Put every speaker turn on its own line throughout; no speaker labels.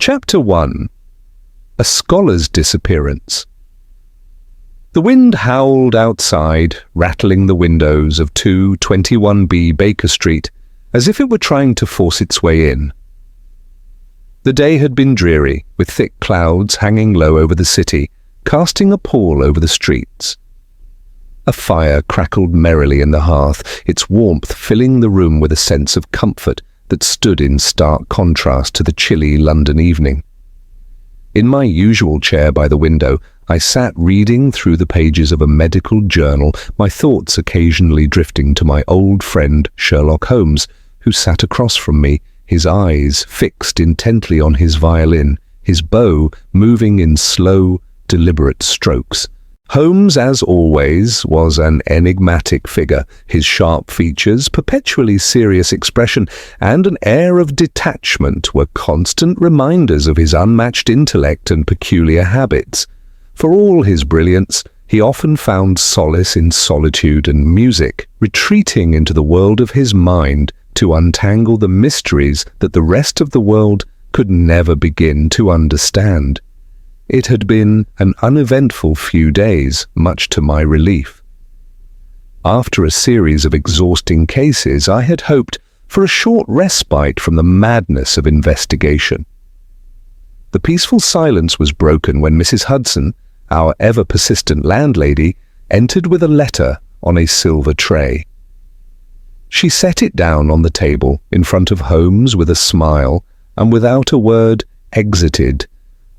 Chapter 1. A Scholar's Disappearance. The wind howled outside, rattling the windows of 221B Baker Street, as if it were trying to force its way in. The day had been dreary, with thick clouds hanging low over the city, casting a pall over the streets. A fire crackled merrily in the hearth, its warmth filling the room with a sense of comfort that stood in stark contrast to the chilly London evening. In my usual chair by the window, I sat reading through the pages of a medical journal, my thoughts occasionally drifting to my old friend Sherlock Holmes, who sat across from me, his eyes fixed intently on his violin, his bow moving in slow, deliberate strokes. Holmes, as always, was an enigmatic figure, his sharp features, perpetually serious expression, and an air of detachment were constant reminders of his unmatched intellect and peculiar habits. For all his brilliance, he often found solace in solitude and music, retreating into the world of his mind to untangle the mysteries that the rest of the world could never begin to understand. It had been an uneventful few days, much to my relief. After a series of exhausting cases, I had hoped for a short respite from the madness of investigation. The peaceful silence was broken when Mrs. Hudson, our ever-persistent landlady, entered with a letter on a silver tray. She set it down on the table in front of Holmes with a smile, and without a word exited,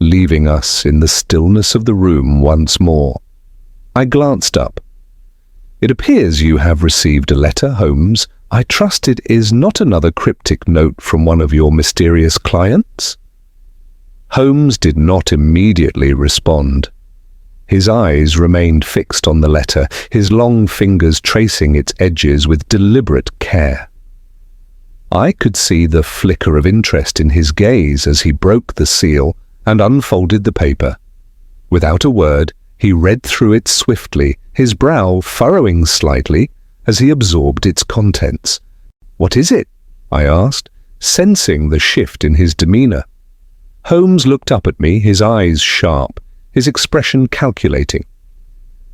leaving us in the stillness of the room once more. I glanced up. "It appears you have received a letter, Holmes. I trust it is not another cryptic note from one of your mysterious clients?" Holmes did not immediately respond. His eyes remained fixed on the letter, his long fingers tracing its edges with deliberate care. I could see the flicker of interest in his gaze as he broke the seal and unfolded the paper. Without a word, he read through it swiftly, his brow furrowing slightly as he absorbed its contents. "What is it?" I asked, sensing the shift in his demeanor. Holmes looked up at me, his eyes sharp, his expression calculating.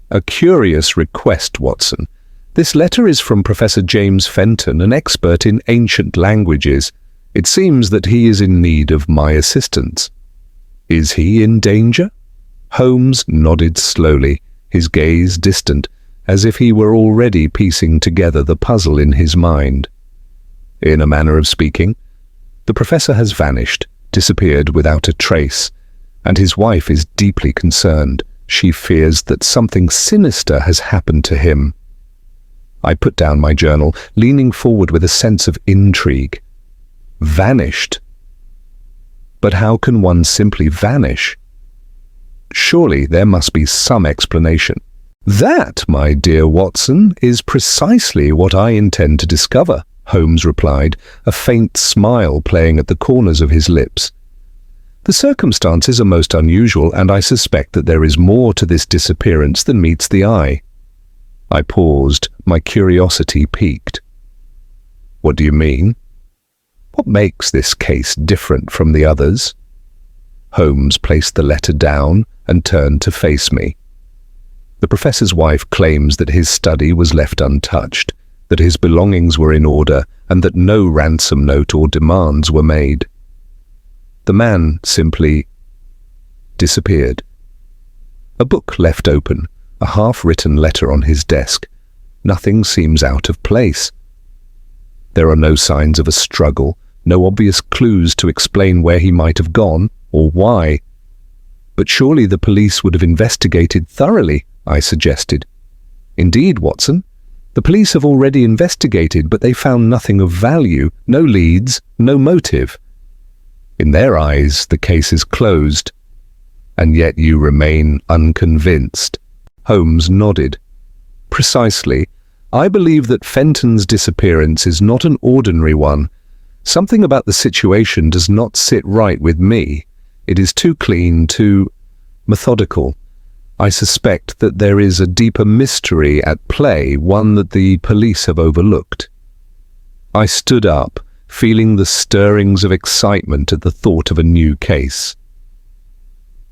"A curious request, Watson. This letter is from Professor James Fenton, an expert in ancient languages. It seems that he is in need of my assistance." "Is he in danger?" Holmes nodded slowly, his gaze distant, as if he were already piecing together the puzzle in his mind. "In a manner of speaking. The professor has vanished, disappeared without a trace, and his wife is deeply concerned. She fears that something sinister has happened to him." I put down my journal, leaning forward with a sense of intrigue. Vanished? But how can one simply vanish? Surely there must be some explanation. "That, my dear Watson, is precisely what I intend to discover," Holmes replied, a faint smile playing at the corners of his lips. "The circumstances are most unusual, and I suspect that there is more to this disappearance than meets the eye." I paused, my curiosity piqued. "What do you mean? What makes this case different from the others?" Holmes placed the letter down and turned to face me. "The professor's wife claims that his study was left untouched, that his belongings were in order, and that no ransom note or demands were made. The man simply disappeared. A book left open, a half-written letter on his desk. Nothing seems out of place. There are no signs of a struggle, no obvious clues to explain where he might have gone or why. But surely the police would have investigated thoroughly," I suggested. "Indeed, Watson. The police have already investigated, but they found nothing of value, no leads, no motive. In their eyes, the case is closed. And yet you remain unconvinced." Holmes nodded. "Precisely. I believe that Fenton's disappearance is not an ordinary one. Something about the situation does not sit right with me. It is too clean, too methodical. I suspect that there is a deeper mystery at play, one that the police have overlooked." I stood up, feeling the stirrings of excitement at the thought of a new case.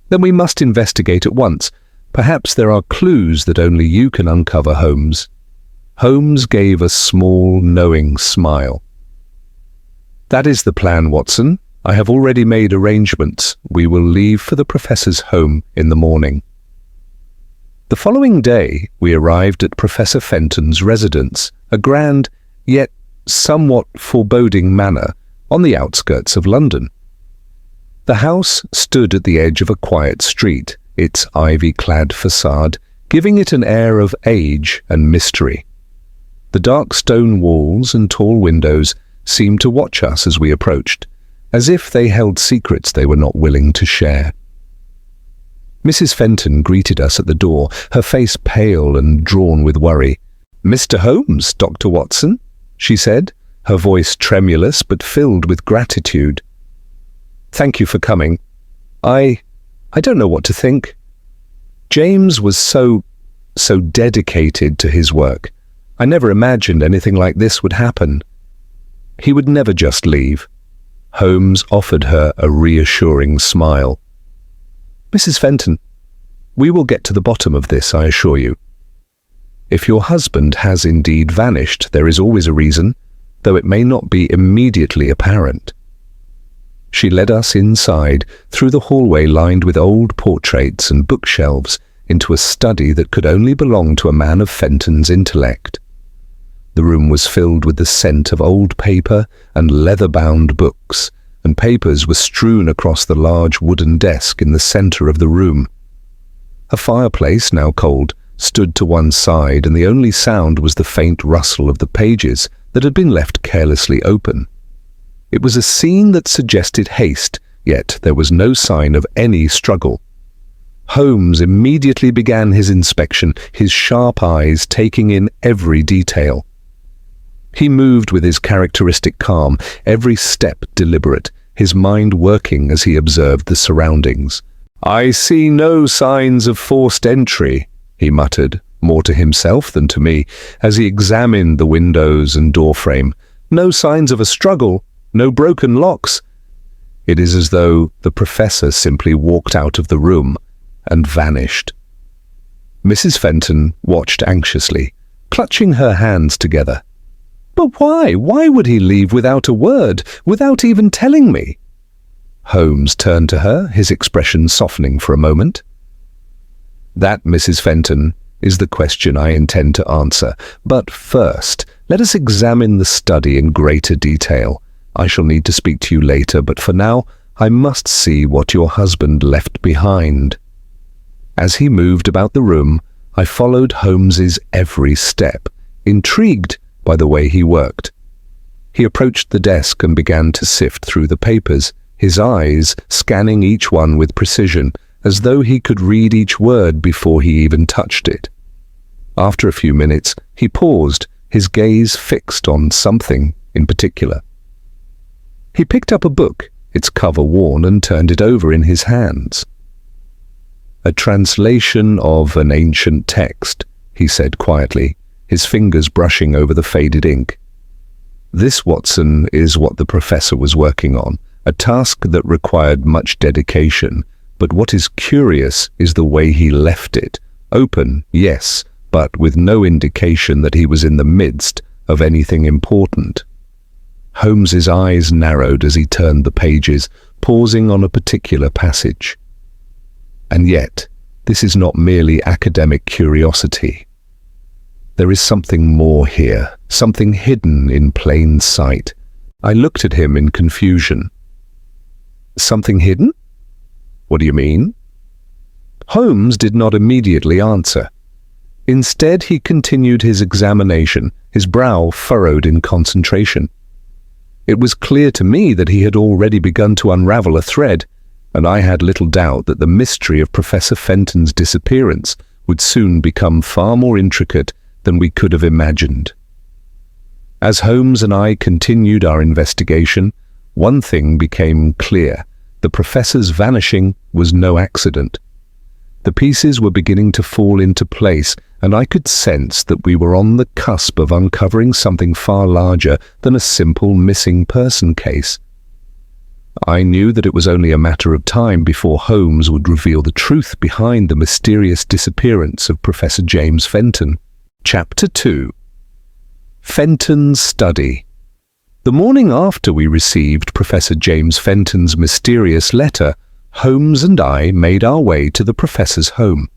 Then we must investigate at once. Perhaps there are clues that only you can uncover, Holmes. Holmes gave a small, knowing smile. That is the plan, Watson. I have already made arrangements. We will leave for the Professor's home in the morning. The following day, we arrived at Professor Fenton's residence, a grand, yet somewhat foreboding manor on the outskirts of London. The house stood at the edge of a quiet street, its ivy-clad facade giving it an air of age and mystery. The dark stone walls and tall windows seemed to watch us as we approached, as if they held secrets they were not willing to share. Mrs. Fenton greeted us at the door, her face pale and drawn with worry. "Mr. Holmes, Dr. Watson," she said, her voice tremulous but filled with gratitude. "Thank you for coming. I don't know what to think." James was so dedicated to his work. I never imagined anything like this would happen. He would never just leave. Holmes offered her a reassuring smile. "Mrs. Fenton, we will get to the bottom of this, I assure you. If your husband has indeed vanished, there is always a reason, though it may not be immediately apparent." She led us inside, through the hallway lined with old portraits and bookshelves, into a study that could only belong to a man of Fenton's intellect. The room was filled with the scent of old paper and leather-bound books, and papers were strewn across the large wooden desk in the center of the room. A fireplace, now cold, stood to one side, and the only sound was the faint rustle of the pages that had been left carelessly open. It was a scene that suggested haste, yet there was no sign of any struggle. Holmes immediately began his inspection, his sharp eyes taking in every detail. He moved with his characteristic calm, every step deliberate, his mind working as he observed the surroundings. "I see no signs of forced entry," he muttered, more to himself than to me, as he examined the windows and doorframe. "No signs of a struggle, no broken locks." It is as though the Professor simply walked out of the room and vanished. Mrs. Fenton watched anxiously, clutching her hands together. "But why? Why would he leave without a word, without even telling me?" Holmes turned to her, his expression softening for a moment. "That, Mrs. Fenton, is the question I intend to answer. But first, let us examine the study in greater detail. I shall need to speak to you later, but for now, I must see what your husband left behind." As he moved about the room, I followed Holmes's every step, intrigued by the way he worked. He approached the desk and began to sift through the papers, his eyes scanning each one with precision, as though he could read each word before he even touched it. After a few minutes, he paused, his gaze fixed on something in particular. He picked up a book, its cover worn, and turned it over in his hands. "A translation of an ancient text," he said quietly, his fingers brushing over the faded ink. "This, Watson, is what the Professor was working on, a task that required much dedication, but what is curious is the way he left it. Open, yes, but with no indication that he was in the midst of anything important." Holmes's eyes narrowed as he turned the pages, pausing on a particular passage. And yet, this is not merely academic curiosity. There is something more here, something hidden in plain sight. I looked at him in confusion. "Something hidden? What do you mean?" Holmes did not immediately answer. Instead, he continued his examination, his brow furrowed in concentration. It was clear to me that he had already begun to unravel a thread, and I had little doubt that the mystery of Professor Fenton's disappearance would soon become far more intricate than we could have imagined. As Holmes and I continued our investigation, one thing became clear: the Professor's vanishing was no accident. The pieces were beginning to fall into place, and I could sense that we were on the cusp of uncovering something far larger than a simple missing person case. I knew that it was only a matter of time before Holmes would reveal the truth behind the mysterious disappearance of Professor James Fenton. Chapter 2. Fenton's Study. The morning after we received Professor James Fenton's mysterious letter, Holmes and I made our way to the professor's home.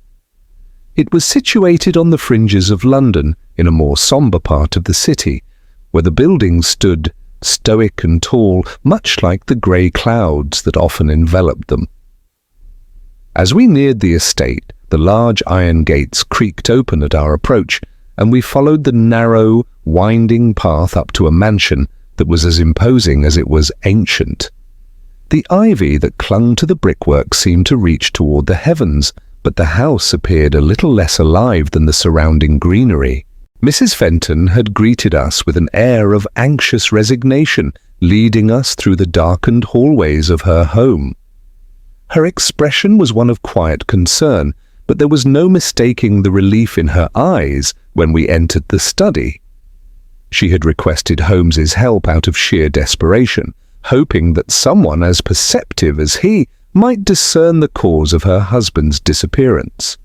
It was situated on the fringes of London, in a more sombre part of the city, where the buildings stood stoic and tall, much like the grey clouds that often enveloped them. As we neared the estate, the large iron gates creaked open at our approach, and we followed the narrow, winding path up to a mansion that was as imposing as it was ancient. The ivy that clung to the brickwork seemed to reach toward the heavens, but the house appeared a little less alive than the surrounding greenery. Mrs. Fenton had greeted us with an air of anxious resignation, leading us through the darkened hallways of her home. Her expression was one of quiet concern, but there was no mistaking the relief in her eyes when we entered the study. She had requested Holmes's help out of sheer desperation, hoping that someone as perceptive as he might discern the cause of her husband's disappearance.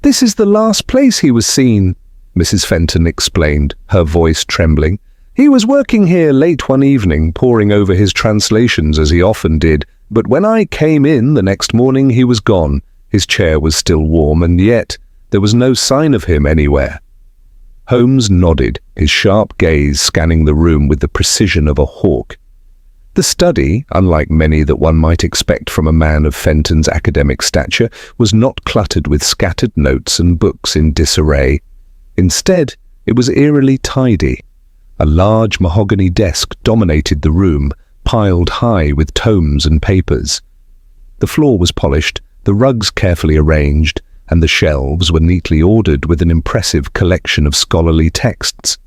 "This is the last place he was seen," Mrs. Fenton explained, her voice trembling. "He was working here late one evening, poring over his translations as he often did, but when I came in the next morning he was gone. His chair was still warm, and yet there was no sign of him anywhere." Holmes nodded, his sharp gaze scanning the room with the precision of a hawk. The study, unlike many that one might expect from a man of Fenton's academic stature, was not cluttered with scattered notes and books in disarray. Instead, it was eerily tidy. A large mahogany desk dominated the room, piled high with tomes and papers. The floor was polished, the rugs carefully arranged, and the shelves were neatly ordered with an impressive collection of scholarly texts.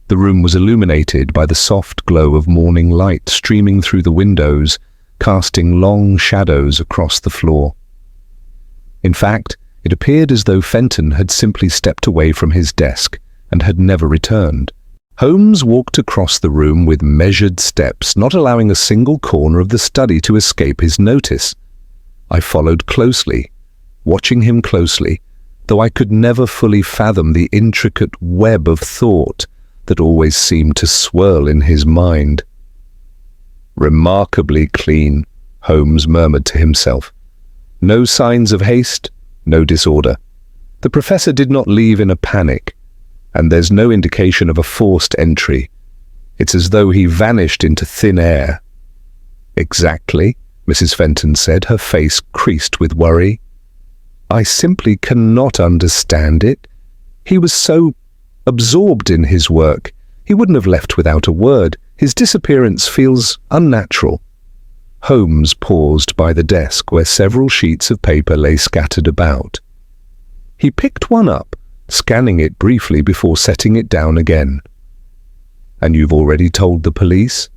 The room was illuminated by the soft glow of morning light streaming through the windows, casting long shadows across the floor. In fact, it appeared as though Fenton had simply stepped away from his desk and had never returned. Holmes walked across the room with measured steps, not allowing a single corner of the study to escape his notice. I followed closely, watching him closely, though I could never fully fathom the intricate web of thought that always seemed to swirl in his mind. "Remarkably clean," Holmes murmured to himself. "No signs of haste, no disorder. The professor did not leave in a panic, and there's no indication of a forced entry. It's as though he vanished into thin air." "Exactly," Mrs. Fenton said, her face creased with worry. "I simply cannot understand it. He was so absorbed in his work. He wouldn't have left without a word. His disappearance feels unnatural." Holmes paused by the desk where several sheets of paper lay scattered about. He picked one up, scanning it briefly before setting it down again. "And you've already told the police?"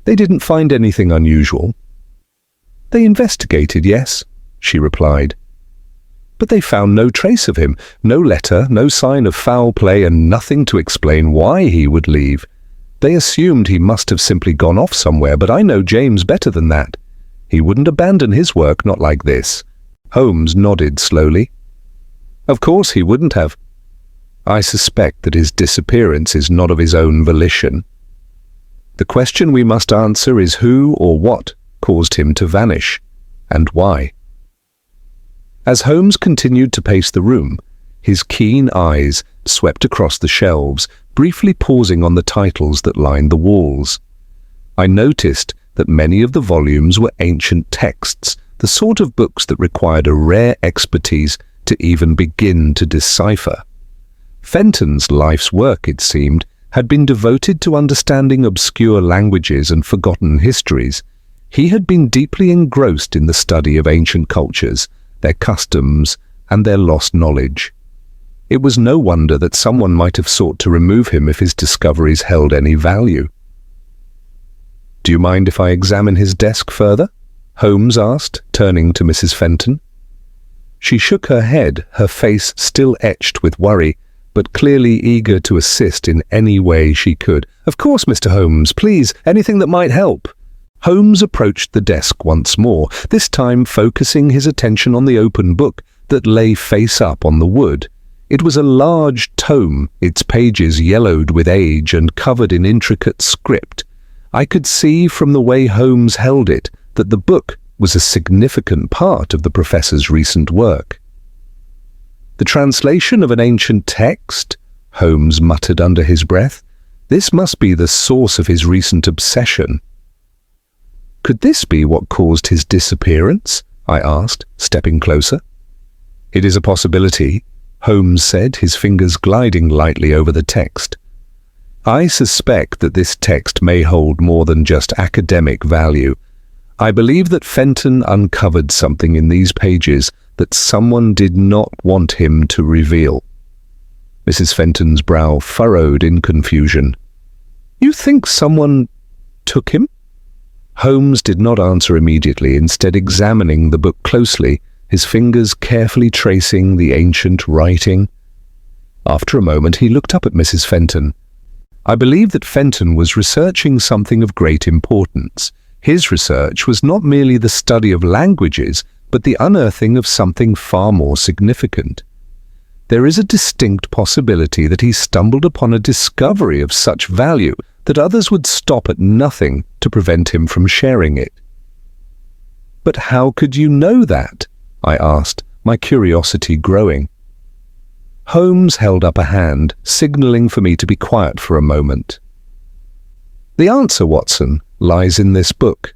"They didn't find anything unusual." "They investigated, yes," she replied. "But they found no trace of him, no letter, no sign of foul play, and nothing to explain why he would leave. They assumed he must have simply gone off somewhere, but I know James better than that. He wouldn't abandon his work, not like this." Holmes nodded slowly. "Of course he wouldn't have. I suspect that his disappearance is not of his own volition. The question we must answer is who or what caused him to vanish, and why." As Holmes continued to pace the room, his keen eyes swept across the shelves, briefly pausing on the titles that lined the walls. I noticed that many of the volumes were ancient texts, the sort of books that required a rare expertise to even begin to decipher. Fenton's life's work, it seemed, had been devoted to understanding obscure languages and forgotten histories. He had been deeply engrossed in the study of ancient cultures, their customs, and their lost knowledge. It was no wonder that someone might have sought to remove him if his discoveries held any value. "Do you mind if I examine his desk further?" Holmes asked, turning to Mrs. Fenton. She shook her head, her face still etched with worry, but clearly eager to assist in any way she could. "Of course, Mr. Holmes, please, anything that might help." Holmes approached the desk once more, this time focusing his attention on the open book that lay face up on the wood. It was a large tome, its pages yellowed with age and covered in intricate script. I could see from the way Holmes held it that the book was a significant part of the professor's recent work. "The translation of an ancient text?" Holmes muttered under his breath. "This must be the source of his recent obsession." "Could this be what caused his disappearance?" I asked, stepping closer. "It is a possibility," Holmes said, his fingers gliding lightly over the text. "I suspect that this text may hold more than just academic value. I believe that Fenton uncovered something in these pages that someone did not want him to reveal." Mrs. Fenton's brow furrowed in confusion. "You think someone took him?" Holmes did not answer immediately, instead examining the book closely, his fingers carefully tracing the ancient writing. After a moment he looked up at Mrs. Fenton. "I believe that Fenton was researching something of great importance. His research was not merely the study of languages, but the unearthing of something far more significant. There is a distinct possibility that he stumbled upon a discovery of such value that others would stop at nothing to prevent him from sharing it." "But how could you know that?" I asked, my curiosity growing. Holmes held up a hand, signaling for me to be quiet for a moment. "The answer, Watson, lies in this book.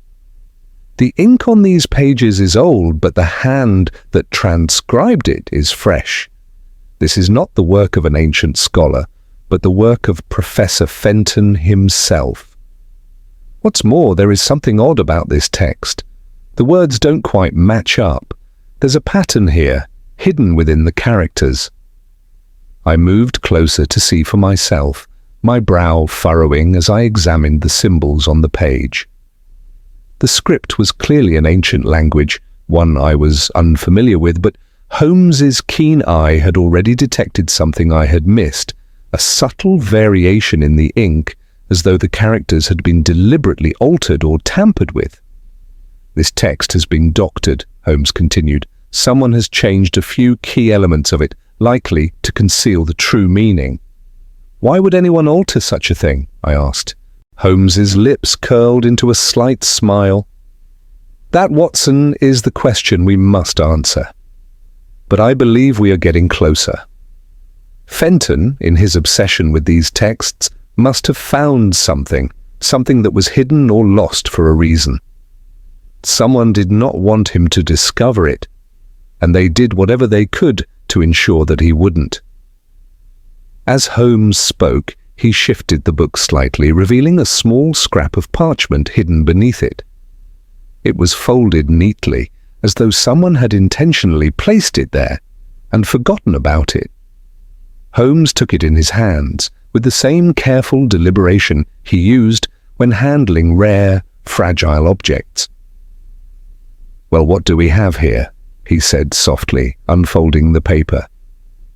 The ink on these pages is old, but the hand that transcribed it is fresh. This is not the work of an ancient scholar, but the work of Professor Fenton himself. What's more, there is something odd about this text. The words don't quite match up. There's a pattern here, hidden within the characters." I moved closer to see for myself, my brow furrowing as I examined the symbols on the page. The script was clearly an ancient language, one I was unfamiliar with, but Holmes's keen eye had already detected something I had missed, a subtle variation in the ink, as though the characters had been deliberately altered or tampered with. "This text has been doctored," Holmes continued. "Someone has changed a few key elements of it, likely to conceal the true meaning." "Why would anyone alter such a thing?" I asked. Holmes's lips curled into a slight smile. "That, Watson, is the question we must answer. But I believe we are getting closer. Fenton, in his obsession with these texts, must have found something that was hidden or lost for a reason. Someone did not want him to discover it, and they did whatever they could to ensure that he wouldn't." As Holmes spoke, he shifted the book slightly, revealing a small scrap of parchment hidden beneath it. It was folded neatly, as though someone had intentionally placed it there and forgotten about it. Holmes took it in his hands with the same careful deliberation he used when handling rare, fragile objects. "Well, what do we have here?" he said softly, unfolding the paper.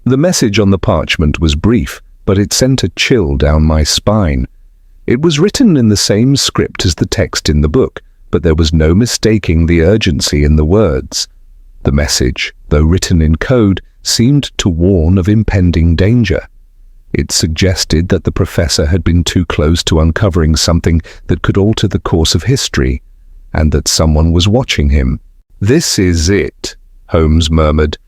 The message on the parchment was brief, but it sent a chill down my spine. It was written in the same script as the text in the book, but there was no mistaking the urgency in the words. The message, though written in code, seemed to warn of impending danger. It suggested that the professor had been too close to uncovering something that could alter the course of history, and that someone was watching him. "This is it," Holmes murmured.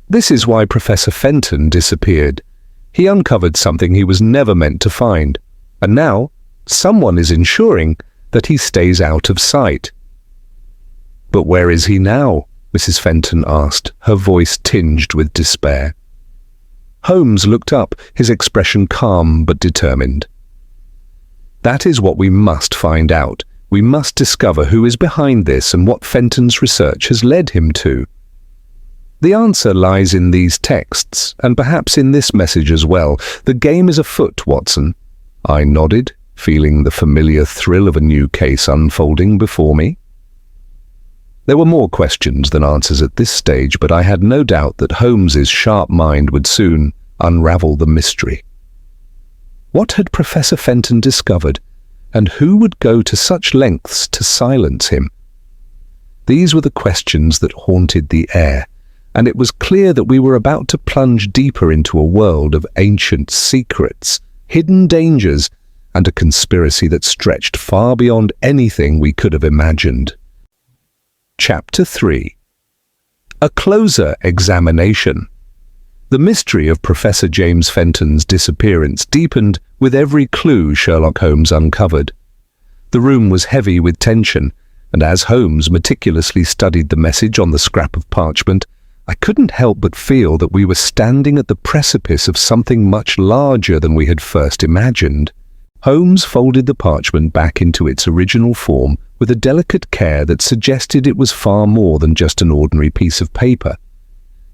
"This is why Professor Fenton disappeared. He uncovered something he was never meant to find, and now someone is ensuring that he stays out of sight." "But where is he now?" Mrs. Fenton asked, her voice tinged with despair. Holmes looked up, his expression calm but determined. "That is what we must find out. We must discover who is behind this and what Fenton's research has led him to. The answer lies in these texts, and perhaps in this message as well. The game is afoot, Watson." I nodded, feeling the familiar thrill of a new case unfolding before me. There were more questions than answers at this stage, but I had no doubt that Holmes's sharp mind would soon unravel the mystery. What had Professor Fenton discovered, and who would go to such lengths to silence him? These were the questions that haunted the air, and it was clear that we were about to plunge deeper into a world of ancient secrets, hidden dangers, and a conspiracy that stretched far beyond anything we could have imagined. Chapter 3. A closer examination. The mystery of Professor James Fenton's disappearance deepened with every clue Sherlock Holmes uncovered. The room was heavy with tension, and as Holmes meticulously studied the message on the scrap of parchment, I couldn't help but feel that we were standing at the precipice of something much larger than we had first imagined. Holmes folded the parchment back into its original form with a delicate care that suggested it was far more than just an ordinary piece of paper.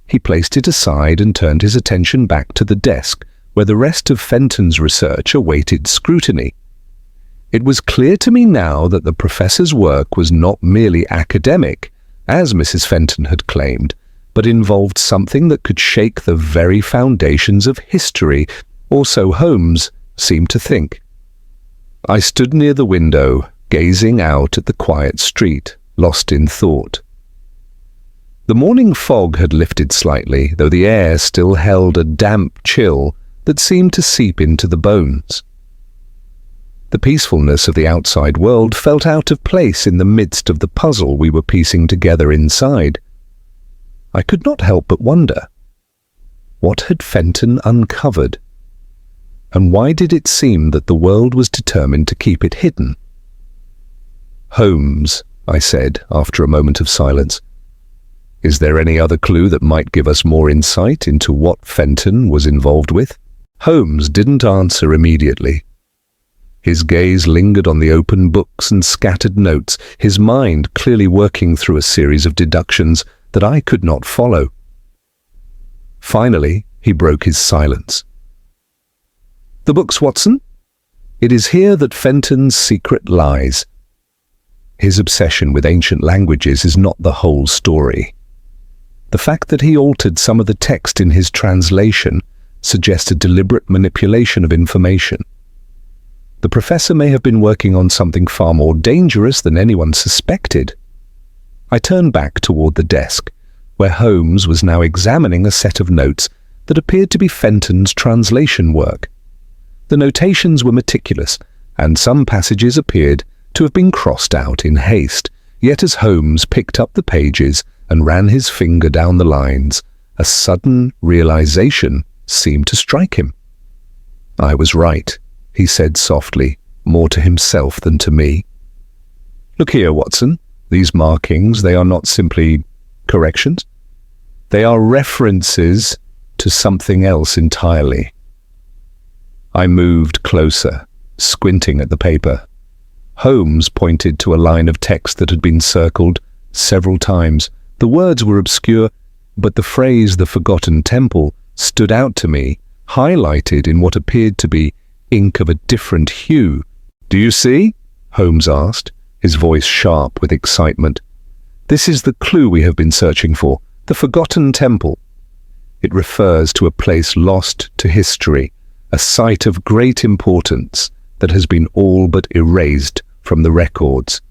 He placed it aside and turned his attention back to the desk, where the rest of Fenton's research awaited scrutiny. It was clear to me now that the professor's work was not merely academic, as Mrs. Fenton had claimed, but involved something that could shake the very foundations of history, or so Holmes seemed to think. I stood near the window, gazing out at the quiet street, lost in thought. The morning fog had lifted slightly, though the air still held a damp chill that seemed to seep into the bones. The peacefulness of the outside world felt out of place in the midst of the puzzle we were piecing together inside. I could not help but wonder, what had Fenton uncovered? And why did it seem that the world was determined to keep it hidden? "Holmes," I said after a moment of silence, "is there any other clue that might give us more insight into what Fenton was involved with?" Holmes didn't answer immediately. His gaze lingered on the open books and scattered notes, his mind clearly working through a series of deductions that I could not follow. Finally, he broke his silence. "The books, Watson? It is here that Fenton's secret lies. His obsession with ancient languages is not the whole story. The fact that he altered some of the text in his translation suggests a deliberate manipulation of information. The professor may have been working on something far more dangerous than anyone suspected." I turned back toward the desk, where Holmes was now examining a set of notes that appeared to be Fenton's translation work. The notations were meticulous, and some passages appeared to have been crossed out in haste, yet as Holmes picked up the pages and ran his finger down the lines, a sudden realization seemed to strike him. "I was right," he said softly, more to himself than to me. "Look here, Watson. These markings, they are not simply corrections. They are references to something else entirely." I moved closer, squinting at the paper. Holmes pointed to a line of text that had been circled several times. The words were obscure, but the phrase "the forgotten temple" stood out to me, highlighted in what appeared to be ink of a different hue. "Do you see?" Holmes asked, his voice sharp with excitement. "This is the clue we have been searching for, the forgotten temple. It refers to a place lost to history, a site of great importance that has been all but erased from the records.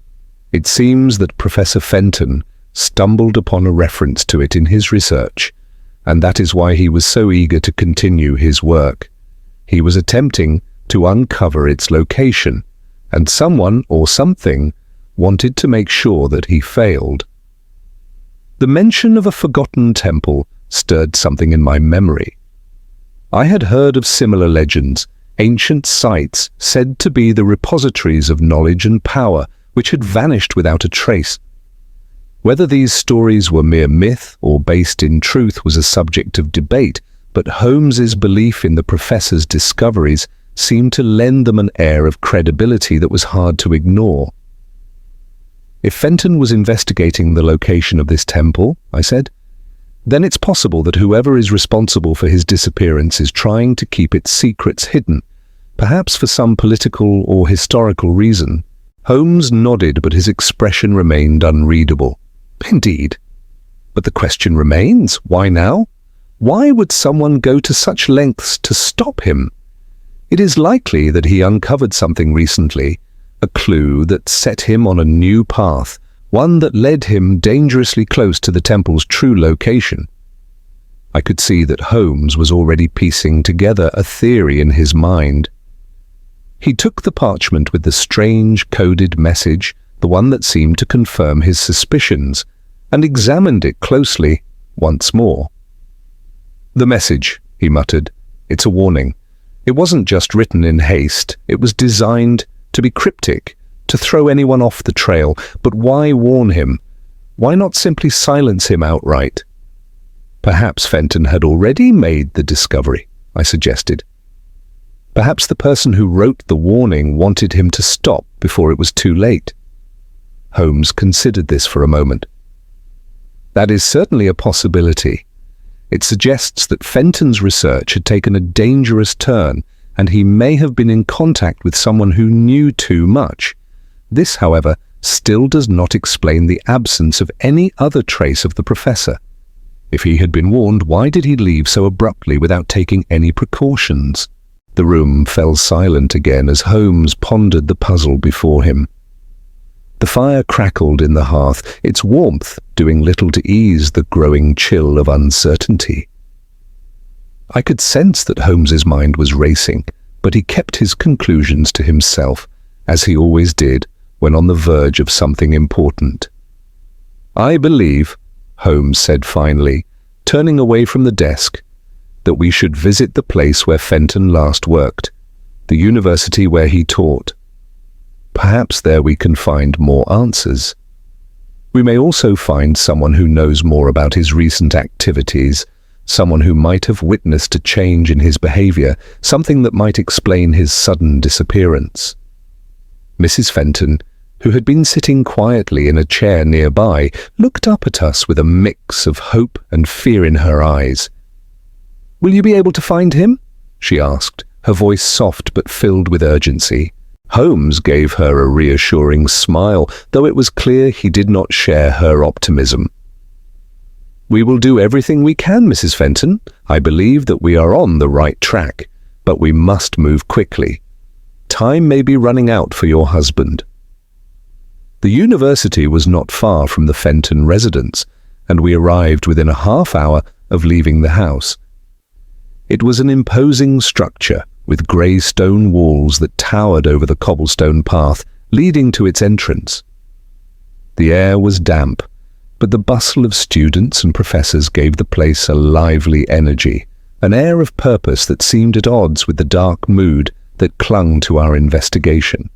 It seems that Professor Fenton stumbled upon a reference to it in his research, and that is why he was so eager to continue his work. He was attempting to uncover its location, and someone or something wanted to make sure that he failed." The mention of a forgotten temple stirred something in my memory. I had heard of similar legends, ancient sites said to be the repositories of knowledge and power, which had vanished without a trace. Whether these stories were mere myth or based in truth was a subject of debate, but Holmes's belief in the professor's discoveries seemed to lend them an air of credibility that was hard to ignore. "If Fenton was investigating the location of this temple," I said, "then it's possible that whoever is responsible for his disappearance is trying to keep its secrets hidden, perhaps for some political or historical reason." Holmes nodded, but his expression remained unreadable. Indeed. But the question remains, why now? Why would someone go to such lengths to stop him? It is likely that he uncovered something recently, a clue that set him on a new path, one that led him dangerously close to the temple's true location. I could see that Holmes was already piecing together a theory in his mind. He took the parchment with the strange coded message, the one that seemed to confirm his suspicions, and examined it closely once more. "The message," he muttered. "It's a warning. It wasn't just written in haste. It was designed to be cryptic, to throw anyone off the trail. But why warn him? Why not simply silence him outright?" "Perhaps Fenton had already made the discovery," I suggested. "Perhaps the person who wrote the warning wanted him to stop before it was too late." Holmes considered this for a moment. "That is certainly a possibility. It suggests that Fenton's research had taken a dangerous turn, and he may have been in contact with someone who knew too much. This, however, still does not explain the absence of any other trace of the professor. If he had been warned, why did he leave so abruptly without taking any precautions?" The room fell silent again as Holmes pondered the puzzle before him. The fire crackled in the hearth, its warmth doing little to ease the growing chill of uncertainty. I could sense that Holmes's mind was racing, but he kept his conclusions to himself, as he always did when on the verge of something important. "I believe," Holmes said finally, turning away from the desk, "that we should visit the place where Fenton last worked, the university where he taught. Perhaps there we can find more answers. We may also find someone who knows more about his recent activities, someone who might have witnessed a change in his behavior, something that might explain his sudden disappearance." Mrs. Fenton, who had been sitting quietly in a chair nearby, looked up at us with a mix of hope and fear in her eyes. "Will you be able to find him?" she asked, her voice soft but filled with urgency. Holmes gave her a reassuring smile, though it was clear he did not share her optimism. "We will do everything we can, Mrs. Fenton. I believe that we are on the right track, but we must move quickly. Time may be running out for your husband." The university was not far from the Fenton residence, and we arrived within a half hour of leaving the house. It was an imposing structure, with grey stone walls that towered over the cobblestone path leading to its entrance. The air was damp, but the bustle of students and professors gave the place a lively energy, an air of purpose that seemed at odds with the dark mood that clung to our investigation.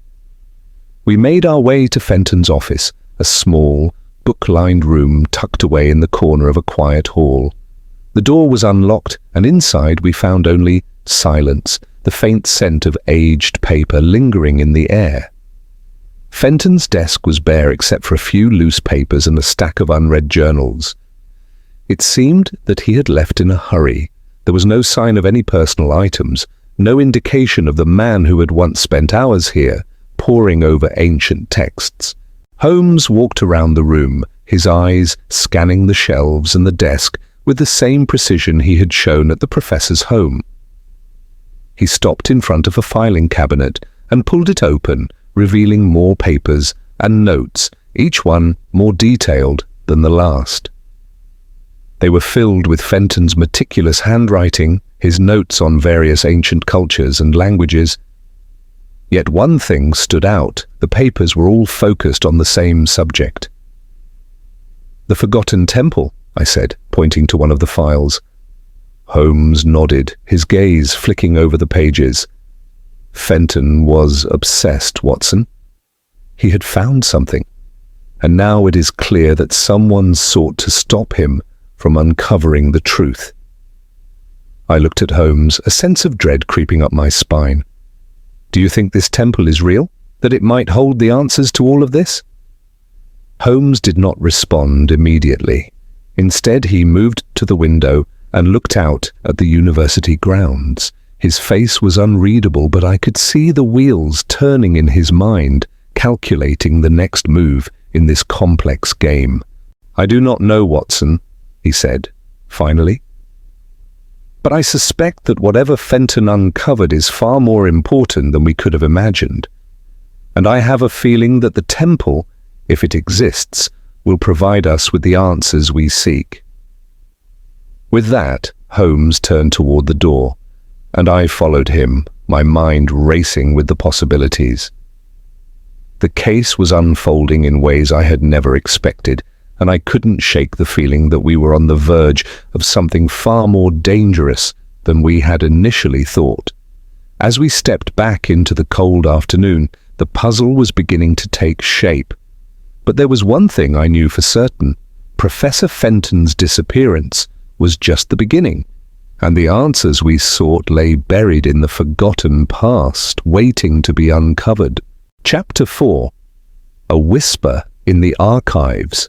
We made our way to Fenton's office, a small, book-lined room tucked away in the corner of a quiet hall. The door was unlocked, and inside we found only silence, the faint scent of aged paper lingering in the air. Fenton's desk was bare except for a few loose papers and a stack of unread journals. It seemed that he had left in a hurry. There was no sign of any personal items, no indication of the man who had once spent hours here, poring over ancient texts. Holmes walked around the room, his eyes scanning the shelves and the desk with the same precision he had shown at the professor's home. He stopped in front of a filing cabinet and pulled it open, revealing more papers and notes, each one more detailed than the last. They were filled with Fenton's meticulous handwriting, his notes on various ancient cultures and languages. Yet one thing stood out: the papers were all focused on the same subject. "The Forgotten Temple," I said, pointing to one of the files. Holmes nodded, his gaze flicking over the pages. "Fenton was obsessed, Watson. He had found something, and now it is clear that someone sought to stop him from uncovering the truth." I looked at Holmes, a sense of dread creeping up my spine. "Do you think this temple is real? That it might hold the answers to all of this?" Holmes did not respond immediately. Instead, he moved to the window and looked out at the university grounds. His face was unreadable, but I could see the wheels turning in his mind, calculating the next move in this complex game. "I do not know, Watson," he said, finally. "But I suspect that whatever Fenton uncovered is far more important than we could have imagined. And I have a feeling that the temple, if it exists, will provide us with the answers we seek." With that, Holmes turned toward the door, and I followed him, my mind racing with the possibilities. The case was unfolding in ways I had never expected, and I couldn't shake the feeling that we were on the verge of something far more dangerous than we had initially thought. As we stepped back into the cold afternoon, the puzzle was beginning to take shape. But there was one thing I knew for certain. Professor Fenton's disappearance was just the beginning, and the answers we sought lay buried in the forgotten past, waiting to be uncovered. Chapter 4. A Whisper in the Archives.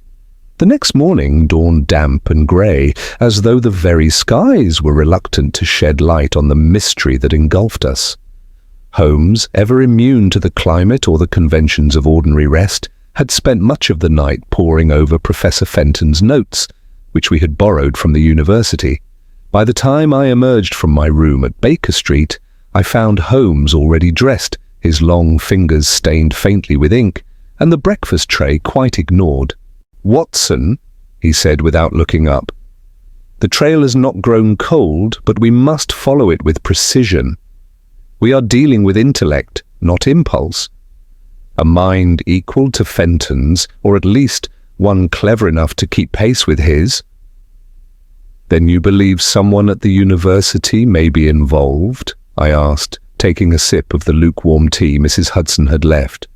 The next morning dawned damp and grey, as though the very skies were reluctant to shed light on the mystery that engulfed us. Holmes, ever immune to the climate or the conventions of ordinary rest, had spent much of the night poring over Professor Fenton's notes, which we had borrowed from the university. By the time I emerged from my room at Baker Street, I found Holmes already dressed, his long fingers stained faintly with ink, and the breakfast tray quite ignored. "Watson," he said without looking up, "the trail has not grown cold, but we must follow it with precision. We are dealing with intellect, not impulse. A mind equal to Fenton's, or at least one clever enough to keep pace with his." "Then you believe someone at the university may be involved?" I asked, taking a sip of the lukewarm tea Mrs. Hudson had left.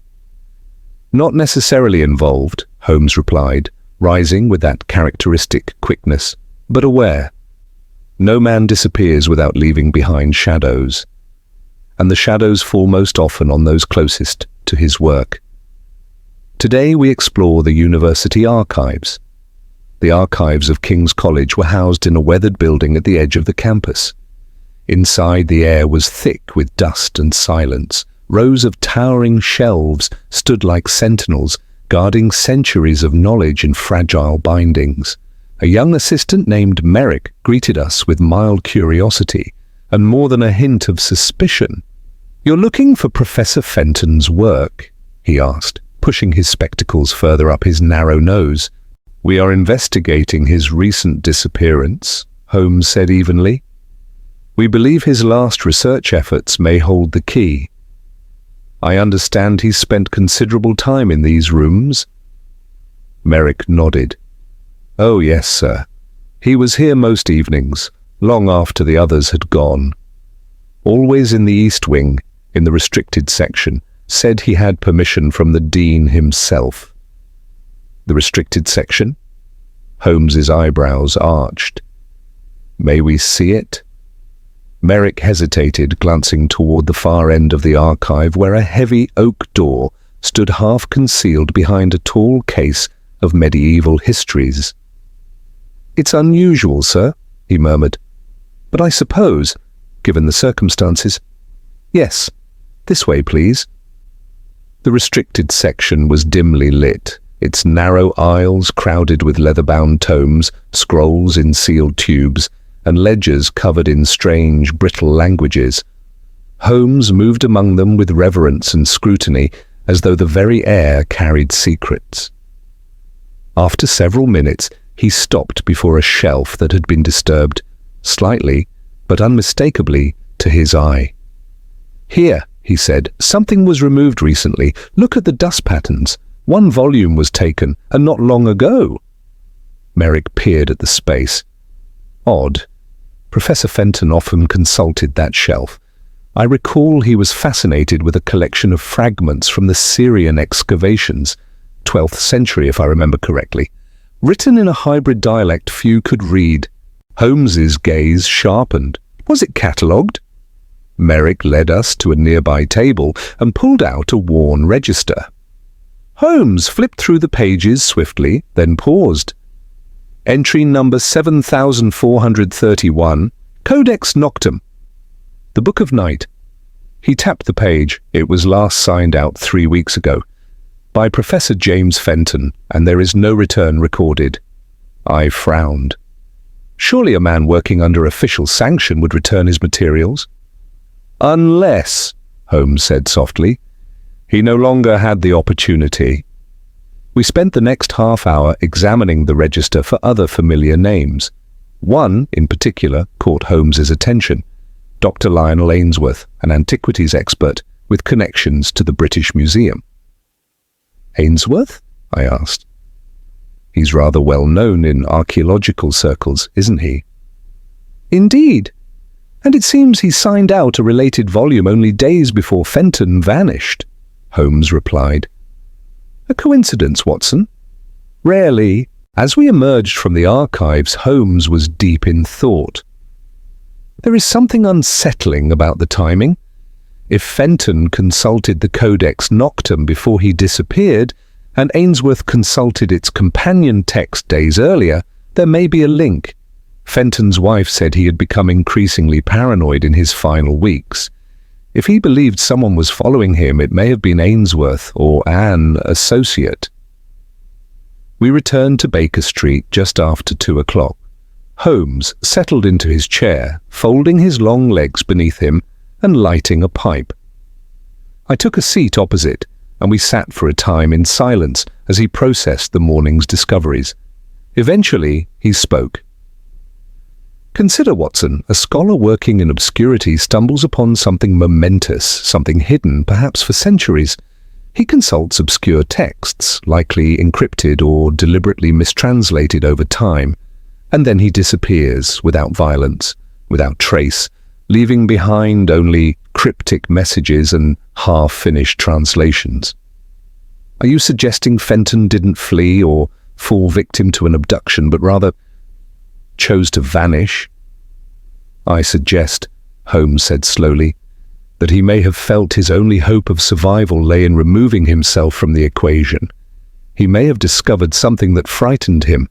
"Not necessarily involved," Holmes replied, rising with that characteristic quickness, "but aware. No man disappears without leaving behind shadows, and the shadows fall most often on those closest to his work. Today we explore the university archives. The archives of King's College were housed in a weathered building at the edge of the campus. Inside, the air was thick with dust and silence. Rows of towering shelves stood like sentinels, guarding centuries of knowledge in fragile bindings. A young assistant named Merrick greeted us with mild curiosity and more than a hint of suspicion. "You're looking for Professor Fenton's work?" he asked, pushing his spectacles further up his narrow nose. "We are investigating his recent disappearance," Holmes said evenly. "We believe his last research efforts may hold the key. I understand he spent considerable time in these rooms?" Merrick nodded. "Oh, yes, sir. He was here most evenings, long after the others had gone. Always in the East Wing, in the restricted section. Said he had permission from the dean himself." "The restricted section?" Holmes's eyebrows arched. "May we see it?" Merrick hesitated, glancing toward the far end of the archive where a heavy oak door stood half concealed behind a tall case of medieval histories. "It's unusual, sir," he murmured, "but I suppose, given the circumstances—" "Yes, this way, please." The restricted section was dimly lit, its narrow aisles crowded with leather-bound tomes, scrolls in sealed tubes, and ledgers covered in strange, brittle languages. Holmes moved among them with reverence and scrutiny, as though the very air carried secrets. After several minutes, he stopped before a shelf that had been disturbed, slightly, but unmistakably, to his eye. "Here," he said, "something was removed recently. Look at the dust patterns. One volume was taken, and not long ago." Merrick peered at the space. Odd. Professor Fenton often consulted that shelf. I recall he was fascinated with a collection of fragments from the Syrian excavations, 12th century if I remember correctly, written in a hybrid dialect few could read. Holmes's gaze sharpened. Was it catalogued? Merrick led us to a nearby table and pulled out a worn register. Holmes flipped through the pages swiftly, then paused. Entry number 7431, Codex Noctem. The Book of Night. He tapped the page. It was last signed out 3 weeks ago. By Professor James Fenton, and there is no return recorded. I frowned. Surely a man working under official sanction would return his materials. Unless, Holmes said softly, he no longer had the opportunity. We spent the next half hour examining the register for other familiar names. One, in particular, caught Holmes's attention. Dr. Lionel Ainsworth, an antiquities expert with connections to the British Museum. Ainsworth? I asked. He's rather well known in archaeological circles, isn't he? Indeed. And it seems he signed out a related volume only days before Fenton vanished, Holmes replied. A coincidence, Watson? Rarely. As we emerged from the archives, Holmes was deep in thought. There is something unsettling about the timing. If Fenton consulted the Codex Noctum before he disappeared, and Ainsworth consulted its companion text days earlier, there may be a link. Fenton's wife said he had become increasingly paranoid in his final weeks. If he believed someone was following him, it may have been Ainsworth or an associate. We returned to Baker Street just after 2 o'clock. Holmes settled into his chair, folding his long legs beneath him and lighting a pipe. I took a seat opposite, and we sat for a time in silence as he processed the morning's discoveries. Eventually, he spoke. Consider, Watson, a scholar working in obscurity stumbles upon something momentous, something hidden, perhaps for centuries. He consults obscure texts, likely encrypted or deliberately mistranslated over time, and then he disappears without violence, without trace, leaving behind only cryptic messages and half-finished translations. Are you suggesting Fenton didn't flee or fall victim to an abduction, but rather chose to vanish? I suggest, Holmes said slowly, that he may have felt his only hope of survival lay in removing himself from the equation. He may have discovered something that frightened him,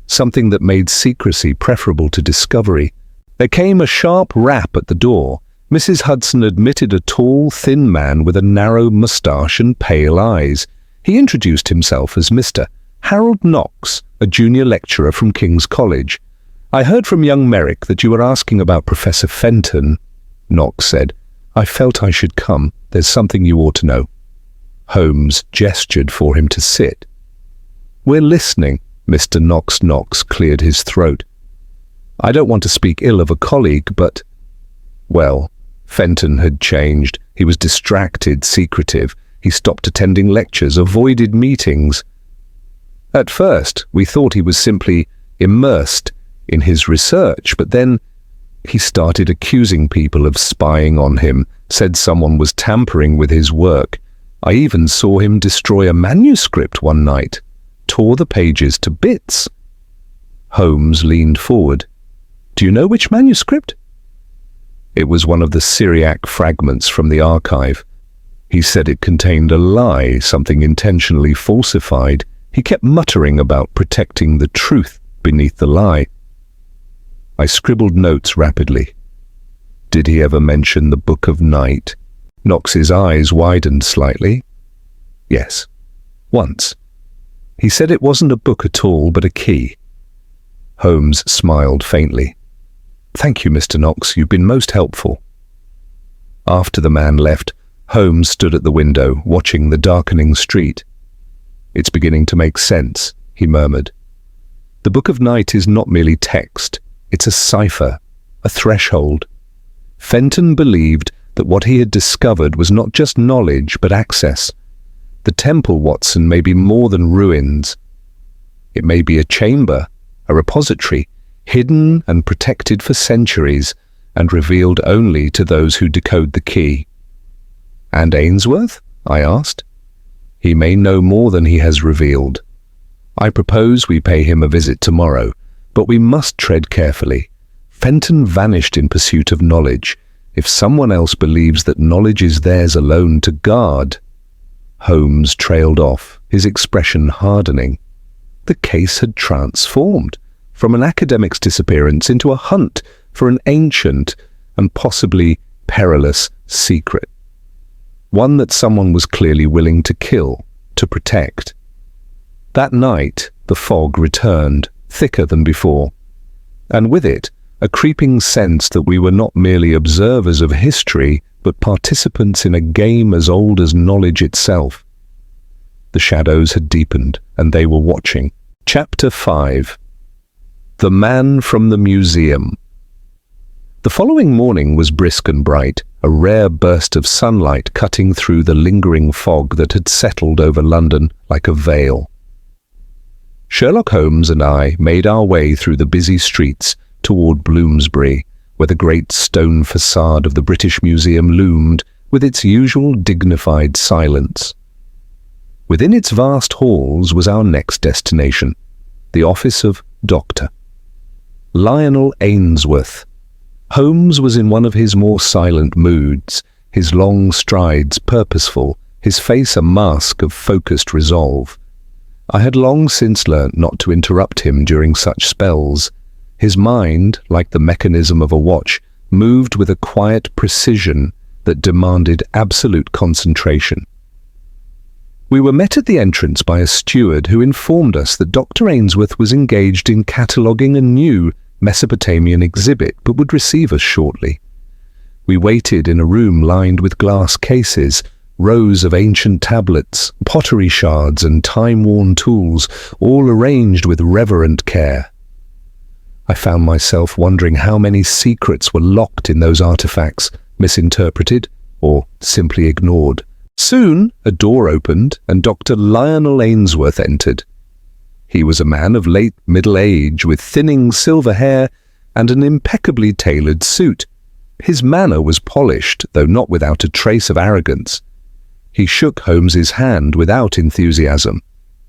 something that made secrecy preferable to discovery. There came a sharp rap at the door. Mrs. Hudson admitted a tall, thin man with a narrow moustache and pale eyes. He introduced himself as Mr. Harold Knox, a junior lecturer from King's College. I heard from young Merrick that you were asking about Professor Fenton, Knox said. I felt I should come. There's something you ought to know. Holmes gestured for him to sit. We're listening. Mr. Knox cleared his throat. I don't want to speak ill of a colleague, but... Well, Fenton had changed. He was distracted, secretive. He stopped attending lectures, avoided meetings. At first, we thought he was simply immersed in his research, but then he started accusing people of spying on him, said someone was tampering with his work. I even saw him destroy a manuscript one night, tore the pages to bits. Holmes leaned forward. Do you know which manuscript? It was one of the Syriac fragments from the archive. He said it contained a lie, something intentionally falsified. He kept muttering about protecting the truth beneath the lie. I scribbled notes rapidly. Did he ever mention the Book of Night? Knox's eyes widened slightly. Yes, once. He said it wasn't a book at all, but a key. Holmes smiled faintly. Thank you, Mr. Knox. You've been most helpful. After the man left, Holmes stood at the window, watching the darkening street. It's beginning to make sense, he murmured. The Book of Night is not merely text. It's a cipher, a threshold. Fenton believed that what he had discovered was not just knowledge, but access. The temple, Watson, may be more than ruins. It may be a chamber, a repository, hidden and protected for centuries, and revealed only to those who decode the key. And Ainsworth? I asked. He may know more than he has revealed. I propose we pay him a visit tomorrow, but we must tread carefully. Fenton vanished in pursuit of knowledge. If someone else believes that knowledge is theirs alone to guard... Holmes trailed off, his expression hardening. The case had transformed from an academic's disappearance into a hunt for an ancient and possibly perilous secret. One that someone was clearly willing to kill, to protect. That night, the fog returned, thicker than before, and with it, a creeping sense that we were not merely observers of history, but participants in a game as old as knowledge itself. The shadows had deepened, and they were watching. Chapter 5. The Man from the Museum. The following morning was brisk and bright, a rare burst of sunlight cutting through the lingering fog that had settled over London like a veil. Sherlock Holmes and I made our way through the busy streets toward Bloomsbury, where the great stone facade of the British Museum loomed with its usual dignified silence. Within its vast halls was our next destination, the office of Dr. Lionel Ainsworth. Holmes was in one of his more silent moods, his long strides purposeful, his face a mask of focused resolve. I had long since learnt not to interrupt him during such spells. His mind, like the mechanism of a watch, moved with a quiet precision that demanded absolute concentration. We were met at the entrance by a steward who informed us that Dr. Ainsworth was engaged in cataloguing a new Mesopotamian exhibit, but would receive us shortly. We waited in a room lined with glass cases, rows of ancient tablets, pottery shards and time-worn tools, all arranged with reverent care. I found myself wondering how many secrets were locked in those artifacts, misinterpreted or simply ignored. Soon a door opened and Dr. Lionel Ainsworth entered. He was a man of late middle age with thinning silver hair and an impeccably tailored suit. His manner was polished, though not without a trace of arrogance. He shook Holmes's hand without enthusiasm.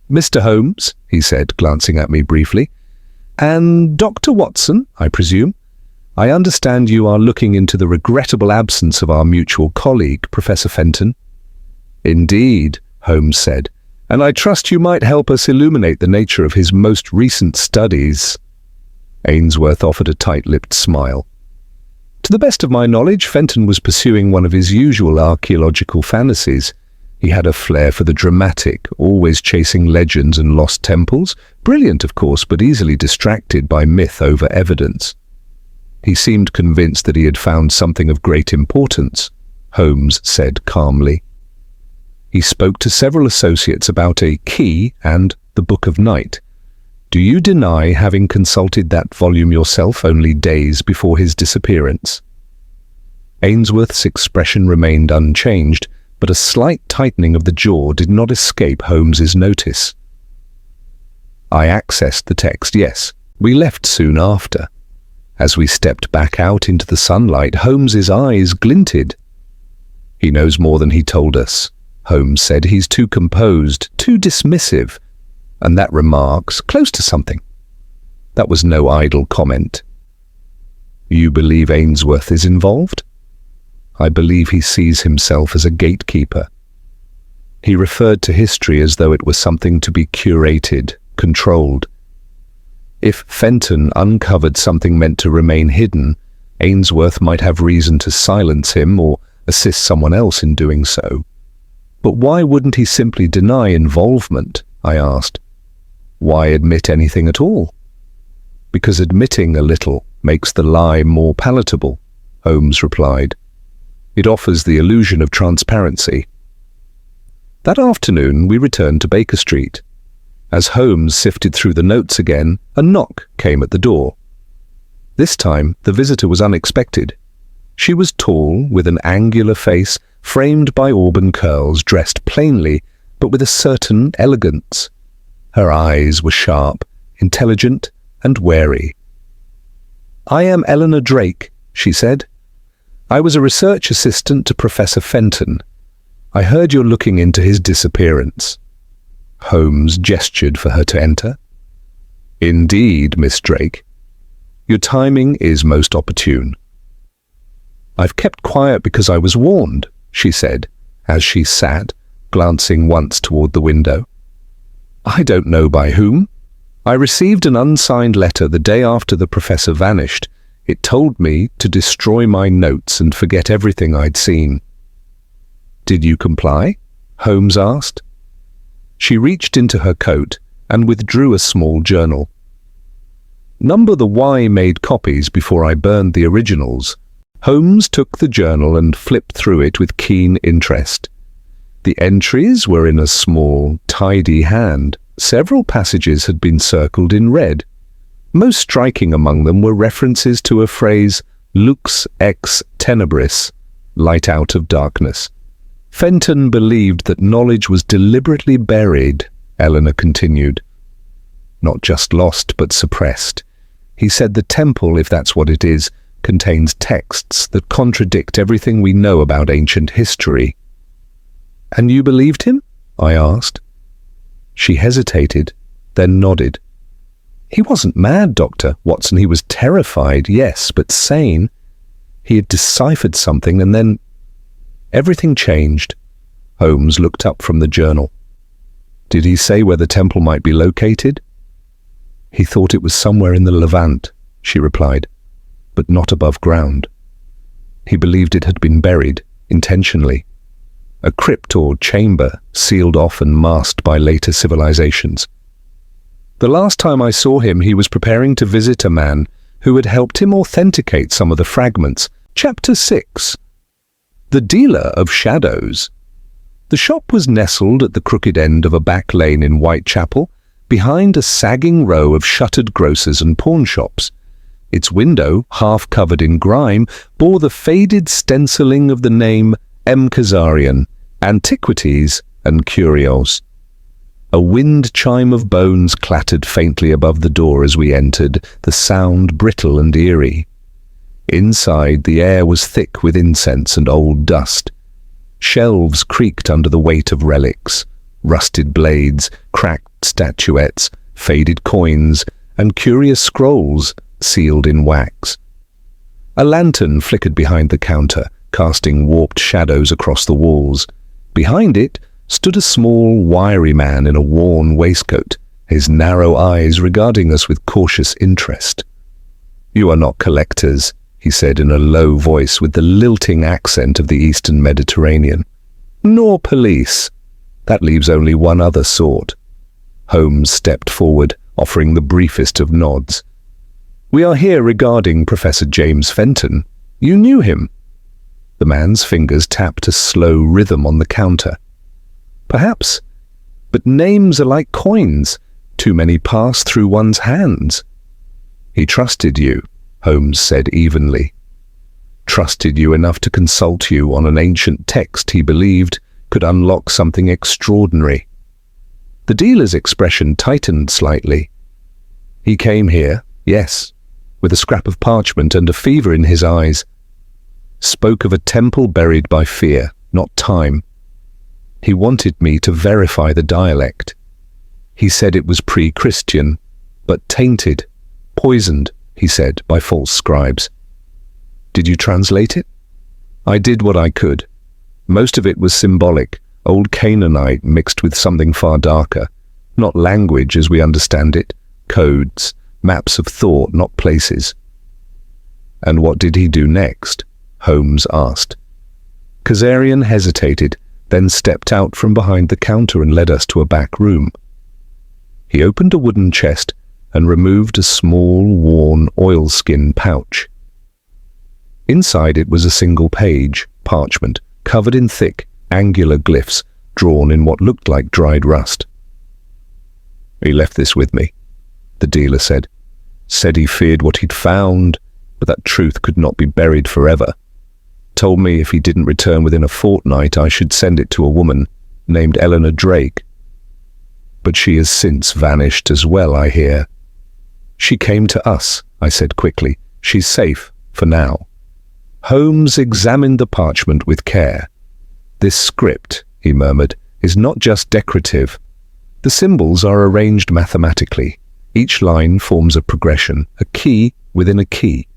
"Mr. Holmes," he said, glancing at me briefly. "And Dr. Watson, I presume? I understand you are looking into the regrettable absence of our mutual colleague, Professor Fenton." "Indeed," Holmes said, "and I trust you might help us illuminate the nature of his most recent studies." Ainsworth offered a tight-lipped smile. "To the best of my knowledge, Fenton was pursuing one of his usual archaeological fantasies. He had a flair for the dramatic, always chasing legends and lost temples. Brilliant, of course, but easily distracted by myth over evidence. He seemed convinced that he had found something of great importance," Holmes said calmly. He spoke to several associates about a key and the Book of Night. "Do you deny having consulted that volume yourself only days before his disappearance?" Ainsworth's expression remained unchanged, but a slight tightening of the jaw did not escape Holmes's notice. "I accessed the text, yes. We left soon after." As we stepped back out into the sunlight, Holmes's eyes glinted. "He knows more than he told us," Holmes said. "He's too composed, too dismissive, and that remark's close to something." That was no idle comment. "You believe Ainsworth is involved?" "I believe he sees himself as a gatekeeper." He referred to history as though it were something to be curated, controlled. If Fenton uncovered something meant to remain hidden, Ainsworth might have reason to silence him or assist someone else in doing so. "But why wouldn't he simply deny involvement?" I asked. "Why admit anything at all?" "Because admitting a little makes the lie more palatable," Holmes replied. "It offers the illusion of transparency." That afternoon we returned to Baker Street. As Holmes sifted through the notes again, a knock came at the door. This time the visitor was unexpected. She was tall, with an angular face framed by auburn curls, dressed plainly, but with a certain elegance. Her eyes were sharp, intelligent, and wary. "I am Eleanor Drake," she said. "I was a research assistant to Professor Fenton. I heard you're looking into his disappearance." Holmes gestured for her to enter. "Indeed, Miss Drake. Your timing is most opportune." "I've kept quiet because I was warned," she said, as she sat, glancing once toward the window. "I don't know by whom. I received an unsigned letter the day after the professor vanished. It told me to destroy my notes and forget everything I'd seen." "Did you comply?" Holmes asked. She reached into her coat and withdrew a small journal. Number the Y made copies before I burned the originals. Holmes took the journal and flipped through it with keen interest. The entries were in a small, tidy hand. Several passages had been circled in red. Most striking among them were references to a phrase, lux ex tenebris, light out of darkness. Fenton believed that knowledge was deliberately buried, Eleanor continued. Not just lost, but suppressed. He said the temple, if that's what it is, contains texts that contradict everything we know about ancient history. And you believed him? I asked. She hesitated, then nodded. He wasn't mad, Doctor Watson. He was terrified, yes, but sane. He had deciphered something, and then everything changed. Holmes looked up from the journal. Did he say where the temple might be located? He thought it was somewhere in the Levant, she replied, but not above ground. He believed it had been buried, intentionally. A crypt or chamber, sealed off and masked by later civilizations. The last time I saw him, he was preparing to visit a man who had helped him authenticate some of the fragments. Chapter 6. The Dealer of Shadows. The shop was nestled at the crooked end of a back lane in Whitechapel, behind a sagging row of shuttered grocers and pawn shops. Its window, half covered in grime, bore the faded stenciling of the name M. Kazarian, Antiquities and Curios. A wind chime of bones clattered faintly above the door as we entered, the sound brittle and eerie. Inside, the air was thick with incense and old dust. Shelves creaked under the weight of relics, rusted blades, cracked statuettes, faded coins, and curious scrolls sealed in wax. A lantern flickered behind the counter, casting warped shadows across the walls. Behind it stood a small, wiry man in a worn waistcoat, his narrow eyes regarding us with cautious interest. "You are not collectors," he said in a low voice with the lilting accent of the Eastern Mediterranean. "Nor police. That leaves only one other sort." Holmes stepped forward, offering the briefest of nods. "We are here regarding Professor James Fenton. You knew him." The man's fingers tapped a slow rhythm on the counter. "Perhaps, but names are like coins. Too many pass through one's hands." "He trusted you," Holmes said evenly. "Trusted you enough to consult you on an ancient text he believed could unlock something extraordinary." The dealer's expression tightened slightly. "He came here, yes, with a scrap of parchment and a fever in his eyes. Spoke of a temple buried by fear, not time. He wanted me to verify the dialect. He said it was pre-Christian, but tainted, poisoned, he said, by false scribes. Did you translate it?" "I did what I could. Most of it was symbolic, old Canaanite mixed with something far darker. Not language as we understand it, codes, maps of thought, not places." "And what did he do next?" Holmes asked. Kazarian hesitated, then stepped out from behind the counter and led us to a back room. He opened a wooden chest and removed a small, worn oilskin pouch. Inside it was a single page, parchment, covered in thick, angular glyphs, drawn in what looked like dried rust. "He left this with me," the dealer said. "Said he feared what he'd found, but that truth could not be buried forever. Told me if he didn't return within a fortnight, I should send it to a woman named Eleanor Drake. But she has since vanished as well, I hear." "She came to us," I said quickly. "She's safe, for now." Holmes examined the parchment with care. "This script," he murmured, "is not just decorative. The symbols are arranged mathematically. Each line forms a progression, a key within a key."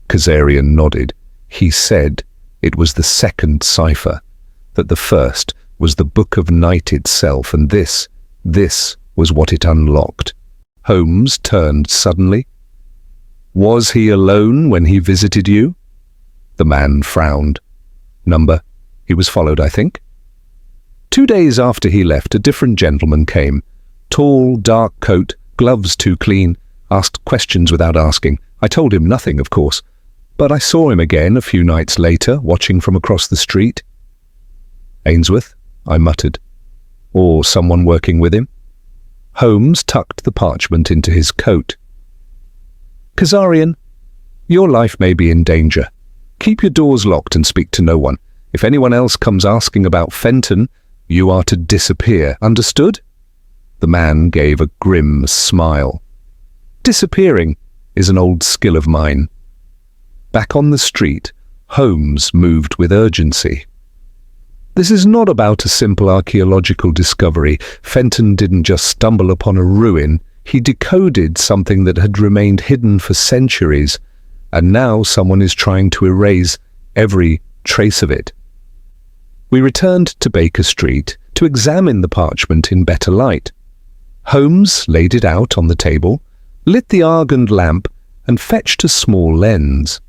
Kazarian nodded. He said it was the second cipher, that the first was the Book of Night itself, and this was what it unlocked. Holmes turned suddenly. "Was he alone when he visited you?" The man frowned. "Number?" "He was followed, I think." 2 days after he left, a different gentleman came. Tall, dark coat, gloves too clean, asked questions without asking. I told him nothing, of course, but I saw him again a few nights later, watching from across the street. Ainsworth, I muttered. Or someone working with him. Holmes tucked the parchment into his coat. Kazarian, your life may be in danger. Keep your doors locked and speak to no one. If anyone else comes asking about Fenton, you are to disappear. Understood? The man gave a grim smile. Disappearing is an old skill of mine. Back on the street, Holmes moved with urgency. This is not about a simple archaeological discovery. Fenton didn't just stumble upon a ruin. He decoded something that had remained hidden for centuries, and now someone is trying to erase every trace of it. We returned to Baker Street to examine the parchment in better light. Holmes laid it out on the table, lit the argand lamp, and fetched a small lens.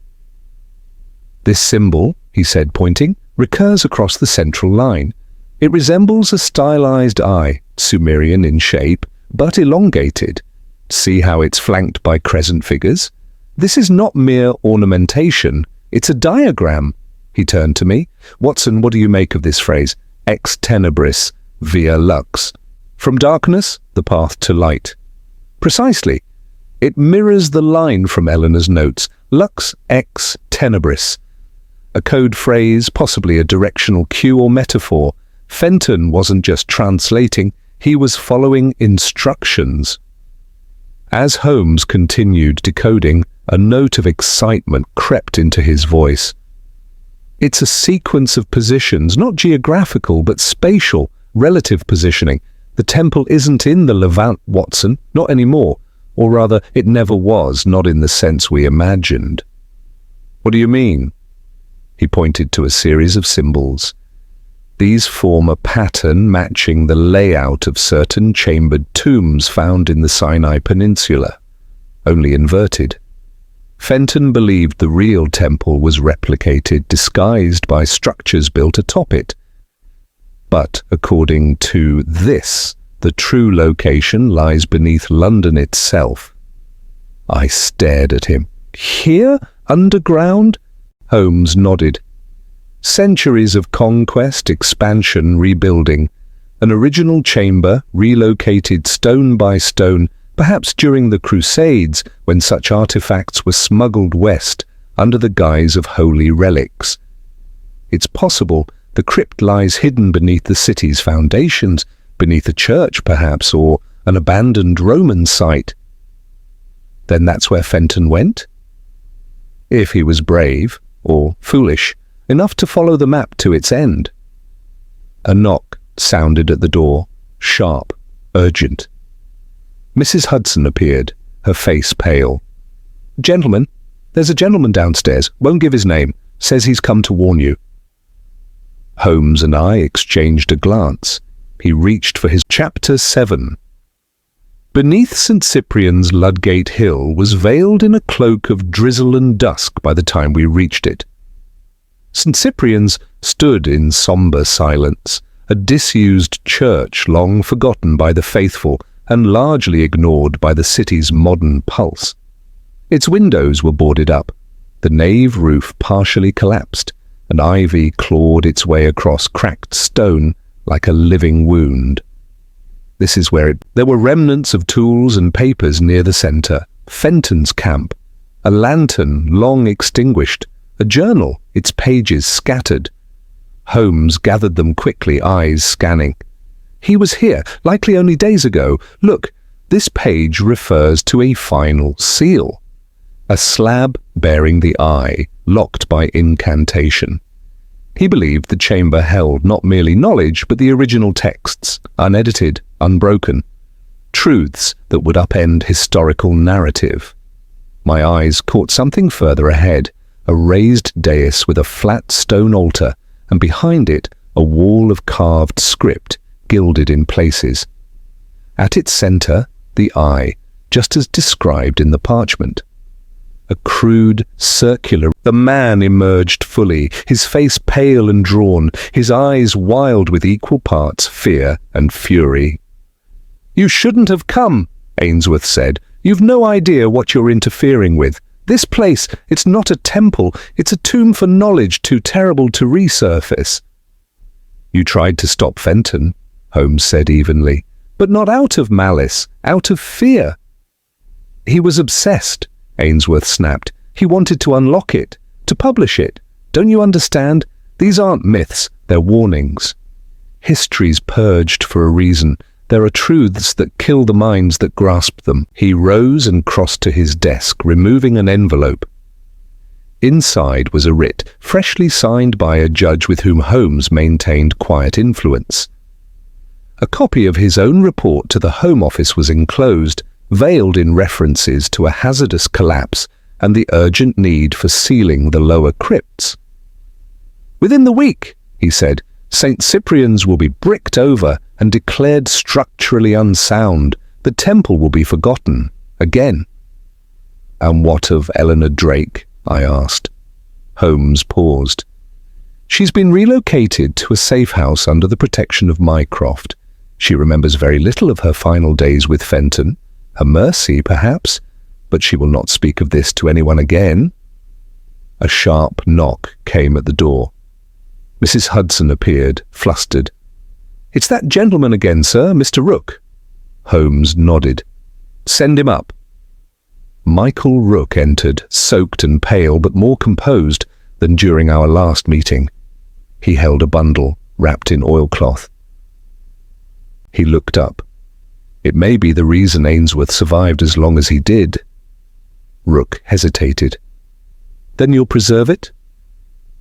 This symbol, he said, pointing, recurs across the central line. It resembles a stylized eye, Sumerian in shape, but elongated. See how it's flanked by crescent figures? This is not mere ornamentation, it's a diagram. He turned to me. Watson, what do you make of this phrase? Ex tenebris, via lux. From darkness, the path to light. Precisely. It mirrors the line from Eleanor's notes, lux ex tenebris. A code phrase, possibly a directional cue or metaphor. Fenton wasn't just translating, he was following instructions. As Holmes continued decoding, a note of excitement crept into his voice. It's a sequence of positions, not geographical, but spatial, relative positioning. The temple isn't in the Levant, Watson, not anymore. Or rather, it never was, not in the sense we imagined. What do you mean? He pointed to a series of symbols. These form a pattern matching the layout of certain chambered tombs found in the Sinai Peninsula, only inverted. Fenton believed the real temple was replicated, disguised by structures built atop it. But according to this, the true location lies beneath London itself. I stared at him. Here? Underground? Holmes nodded. Centuries of conquest, expansion, rebuilding. An original chamber, relocated stone by stone, perhaps during the Crusades, when such artifacts were smuggled west under the guise of holy relics. It's possible the crypt lies hidden beneath the city's foundations, beneath a church perhaps, or an abandoned Roman site. Then that's where Fenton went? If he was brave, or foolish, enough to follow the map to its end. A knock sounded at the door, sharp, urgent. Mrs. Hudson appeared, her face pale. Gentlemen, there's a gentleman downstairs, won't give his name, says he's come to warn you. Holmes and I exchanged a glance. He reached for his Chapter 7. Beneath St. Cyprian's Ludgate Hill was veiled in a cloak of drizzle and dusk by the time we reached it. St. Cyprian's stood in sombre silence, a disused church long forgotten by the faithful and largely ignored by the city's modern pulse. Its windows were boarded up, the nave roof partially collapsed, and ivy clawed its way across cracked stone like a living wound. This is where there were remnants of tools and papers near the centre, Fenton's camp, a lantern long extinguished, a journal, its pages scattered. Holmes gathered them quickly, eyes scanning. He was here, likely only days ago. Look, this page refers to a final seal. A slab bearing the eye, locked by incantation. He believed the chamber held not merely knowledge, but the original texts, unedited, unbroken. Truths that would upend historical narrative. My eyes caught something further ahead, a raised dais with a flat stone altar, and behind it a wall of carved script, gilded in places. At its centre, the eye, just as described in the parchment. A crude, circular. The man emerged fully, his face pale and drawn, his eyes wild with equal parts fear and fury. "You shouldn't have come," Ainsworth said. "You've no idea what you're interfering with. This place, it's not a temple, it's a tomb for knowledge too terrible to resurface." "You tried to stop Fenton," Holmes said evenly, "but not out of malice, out of fear." "He was obsessed," Ainsworth snapped. "He wanted to unlock it, to publish it. Don't you understand? These aren't myths, they're warnings. History's purged for a reason. There are truths that kill the minds that grasp them." He rose and crossed to his desk, removing an envelope. Inside was a writ, freshly signed by a judge with whom Holmes maintained quiet influence. A copy of his own report to the Home Office was enclosed, veiled in references to a hazardous collapse and the urgent need for sealing the lower crypts. "Within the week," he said, "St. Cyprian's will be bricked over and declared structurally unsound. The temple will be forgotten, again." "And what of Eleanor Drake?" I asked. Holmes paused. "She's been relocated to a safe house under the protection of Mycroft. She remembers very little of her final days with Fenton. A mercy, perhaps, but she will not speak of this to anyone again." A sharp knock came at the door. Mrs. Hudson appeared, flustered. "It's that gentleman again, sir, Mr. Rook." Holmes nodded. "Send him up." Michael Rook entered, soaked and pale, but more composed than during our last meeting. He held a bundle, wrapped in oilcloth. He looked up. It may be the reason Ainsworth survived as long as he did. Rook hesitated. "Then you'll preserve it?"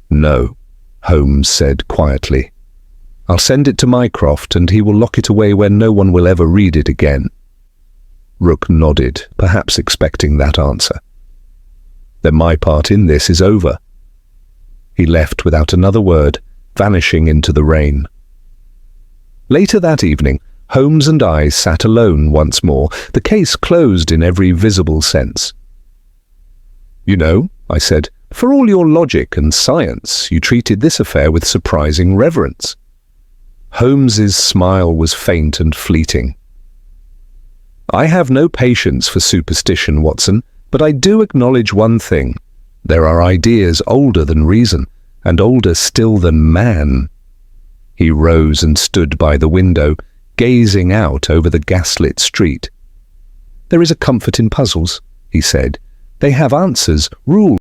"No," Holmes said quietly. "I'll send it to Mycroft and he will lock it away where no one will ever read it again." Rook nodded, perhaps expecting that answer. "Then my part in this is over." He left without another word, vanishing into the rain. Later that evening, Holmes and I sat alone once more, the case closed in every visible sense. "You know," I said, "for all your logic and science, you treated this affair with surprising reverence." Holmes's smile was faint and fleeting. "I have no patience for superstition, Watson, but I do acknowledge one thing. There are ideas older than reason, and older still than man." He rose and stood by the window, gazing out over the gaslit street. "There is a comfort in puzzles," he said. "They have answers, rules.